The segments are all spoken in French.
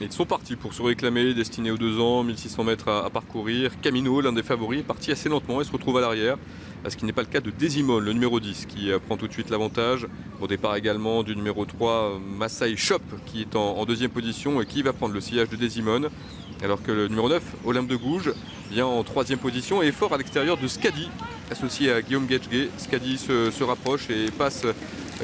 Ils sont partis pour se réclamer, destinés aux 2 ans, 1600 mètres à parcourir. Camino, l'un des favoris, est parti assez lentement et se retrouve à l'arrière. Ce qui n'est pas le cas de Desimone, le numéro 10, qui prend tout de suite l'avantage. Au départ également du numéro 3, Masai Shop, qui est en deuxième position et qui va prendre le sillage de Desimone. Alors que le numéro 9, Olympe de Gouges, vient en troisième position et est fort à l'extérieur de Skadi, associé à Guillaume Guetchguet. Skadi se rapproche et passe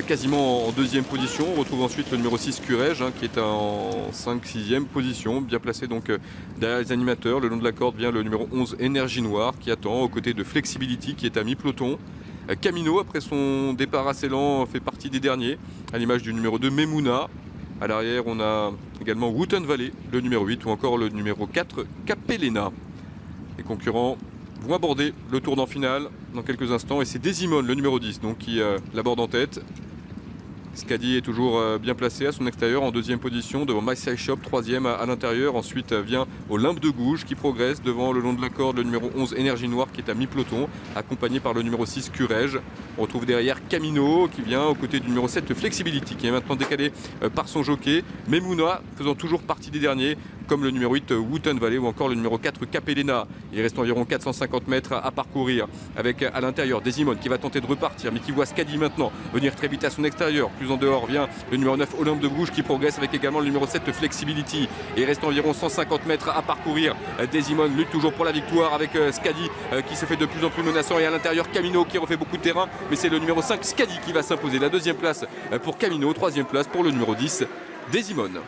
quasiment en deuxième position. On retrouve ensuite le numéro 6, Curej, qui est en 5-6e position, bien placé donc derrière les animateurs. Le long de la corde vient le numéro 11, Énergie Noire, qui attend aux côtés de Flexibility, qui est à mi-peloton. Camino, après son départ assez lent, fait partie des derniers, à l'image du numéro 2, Memouna. À l'arrière, on a également Wooten Valley, le numéro 8, ou encore le numéro 4, Capelena. Les concurrents vont aborder le tournant final dans quelques instants, et c'est Desimone, le numéro 10, donc, qui l'aborde en tête. Skadi est toujours bien placé à son extérieur, en deuxième position, devant Masai Shop, troisième à l'intérieur. Ensuite vient Olympe de Gouges qui progresse devant le long de la corde le numéro 11, Énergie Noire, qui est à mi-peloton, accompagné par le numéro 6, Curej. On retrouve derrière Camino qui vient aux côtés du numéro 7, Flexibility, qui est maintenant décalé par son jockey. Memouna faisant toujours partie des derniers, comme le numéro 8, Wooten Valley, ou encore le numéro 4, Capelena. Il reste environ 450 mètres à parcourir, avec à l'intérieur Desimone qui va tenter de repartir, mais qui voit Skadi maintenant venir très vite à son extérieur. Plus en dehors vient le numéro 9, Olympe de Gouges, qui progresse, avec également le numéro 7, Flexibility. Et il reste environ 150 mètres à parcourir. Desimone lutte toujours pour la victoire, avec Skadi qui se fait de plus en plus menaçant, et à l'intérieur Camino qui refait beaucoup de terrain, mais c'est le numéro 5, Skadi, qui va s'imposer. La deuxième place pour Camino, troisième place pour le numéro 10, Desimone.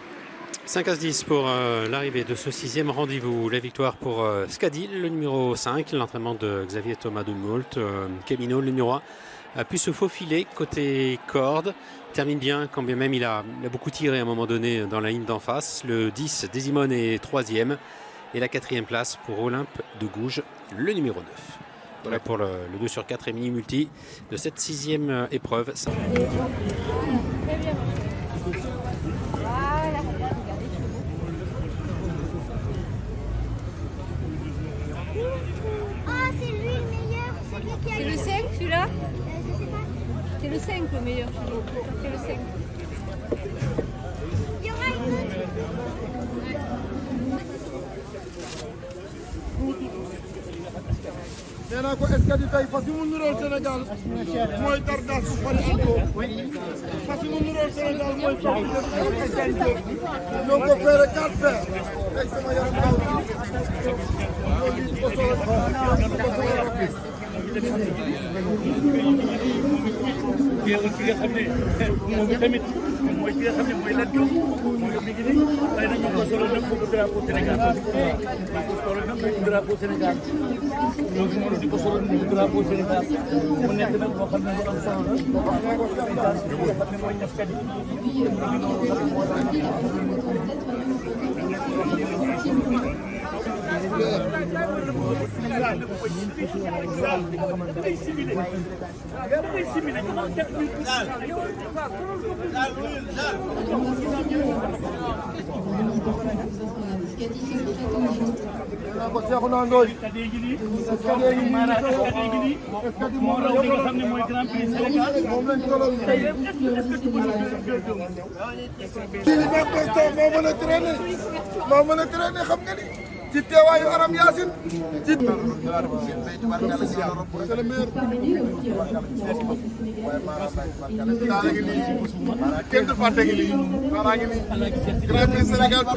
5-10 pour l'arrivée de ce 6e rendez-vous. La victoire pour Skadi, le numéro 5, l'entraînement de Xavier Thomas de Moult. Camino, le numéro 1, a pu se faufiler côté corde. Termine bien, quand bien même il a beaucoup tiré à un moment donné dans la ligne d'en face. Le 10, Desimone, est 3e. Et la 4e place pour Olympe de Gouges, le numéro 9. Voilà pour le 2 sur 4 et mini-multi de cette 6e épreuve. C'est le 5 celui-là? C'est le 5 le meilleur. C'est le 5. Il y aura une autre. nee naa ko est-ce que di tey fas yi mu nuróol Sénégal mooy Dardas Farigo fas yi mu nuróol Sénégal mooy ñoo ko feere 4 fer tey sama yaram daw loolu di ko solo ki nga xam ne moom tamit mooy ki nga xam ne mooy Lat Diop mooy mi ngi nii tey nag ñu ko solo nag pour drapeau Sénégal ko solo nag pour drapeau Sénégal ñoo ngi mën di ko solo pour drapeau Sénégal mu nekk nag boo xam ne lu am solo la boo xam ne mooy ñafkat ko Cheikhouna Ndoye moo raw li nga xam ne mooy Grand Prix Sénégal moom lañ solo tey moo mën a traîner xam nga ni ci teewaayu Aram Yacine ci kenn du fàtte ngi lii maa ngi nii Grand Prix Sénégal pour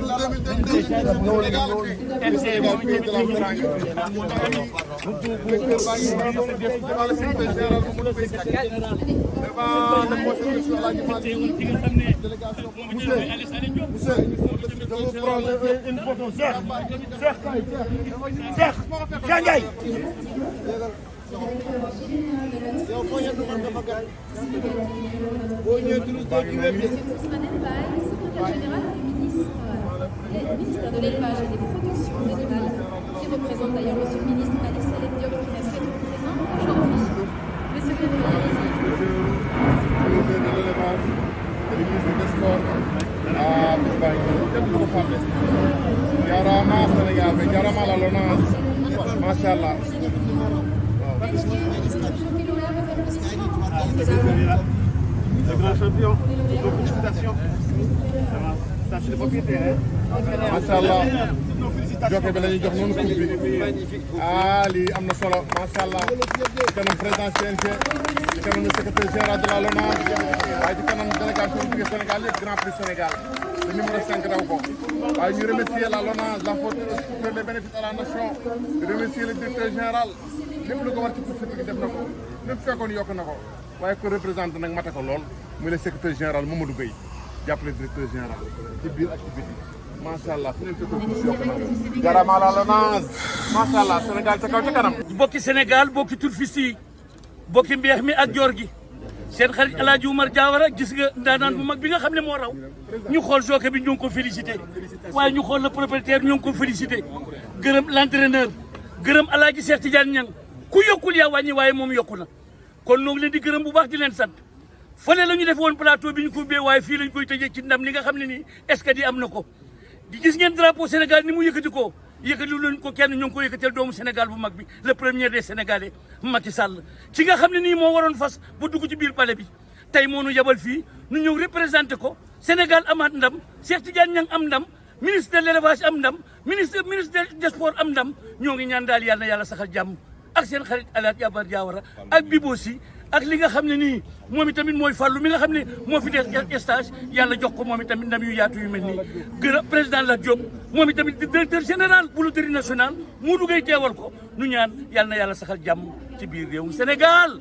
ministre de l'élevage et des protections animales, qui représente d'ailleurs monsieur le ministre Alexis Diop, qui reste présent aujourd'hui. Le secrétaire Machallah. Le grand champion, félicitations. macha allah jokkoo bi la ñuy jox noonu coupe bi lii am na solo macha allah ci kanam président CNG ci kanam le secrétaire général de la LONASE waaye ci kanam délégation bi jóge Sénégal yëpp Grand Prix Sénégal le numéro 5 daw ko waaye ñu remercier la LONASE la faute pour les bénéfices à la nation di remercier le directeur général lépp lu ko war ci course bi def na ko lépp fekkoon yokk na ko waaye ko représenté nag mate ko lool muy le secrétaire général Mamadou Gueye jàppale directeur général ci biir activité macha allah fu ngeen fekkoon course yokk na ko jarama la LONASE macha allah Sénégal ca kaw ca kanam. bokki Sénégal bokki turfiste yi bokki mbeex mi ak joor gi seen xarit El Hadj Oumar Diawara gis nga ndaanaan bu mag bi nga xam ne moo raw ñu xool jockey bi ñu ngi ko félicité waaye ñu xool le propriétaire ñu ngi ko félicité gërëm l' entraîneur gërëm El Hadj Cheikh Tidiane Niang ku yokkul yaa wàññi waaye moom yokku na kon ñoo ngi leen di gërëm bu baax di leen sant fële la ñu def woon plateau bi ñu ko ubbee waaye fii lañ koy tëjee ci ndam li nga xam ne nii est-ce que di am na ko di gis ngeen drapeau Sénégal ni mu yëkkati ko yëkkati leen ko kenn ñu ngi ko yëkkateel doomu Sénégal bu mag bi le premier des Sénégalais Macky Sall ci nga xam ne nii moo waroon fas ba dugg ci biir palais bi tey moo nu yabal fii nu ñëw représenté ko Sénégal amaat ndam Cheikh Tidiane Niang am ndam ministre de l'élevage am ndam ministre des sports am ndam ñoo ngi ñaan daal yàlla na yàlla saxal jàmm ak seen xarit El Hadj Oumar Diawara ak Bibo Si ak li nga xam ne nii moom itamit mooy fàllu mi nga xam ne moo fi des stage yàlla jox ko moom itamit ndam yu yaatu yu mel nii gërëm président Lat Diop moom itamit directeur général bu loterie nationale mu duggay teewal ko nu ñaan yàlla na yàlla saxal jàmm ci biir réewum Sénégal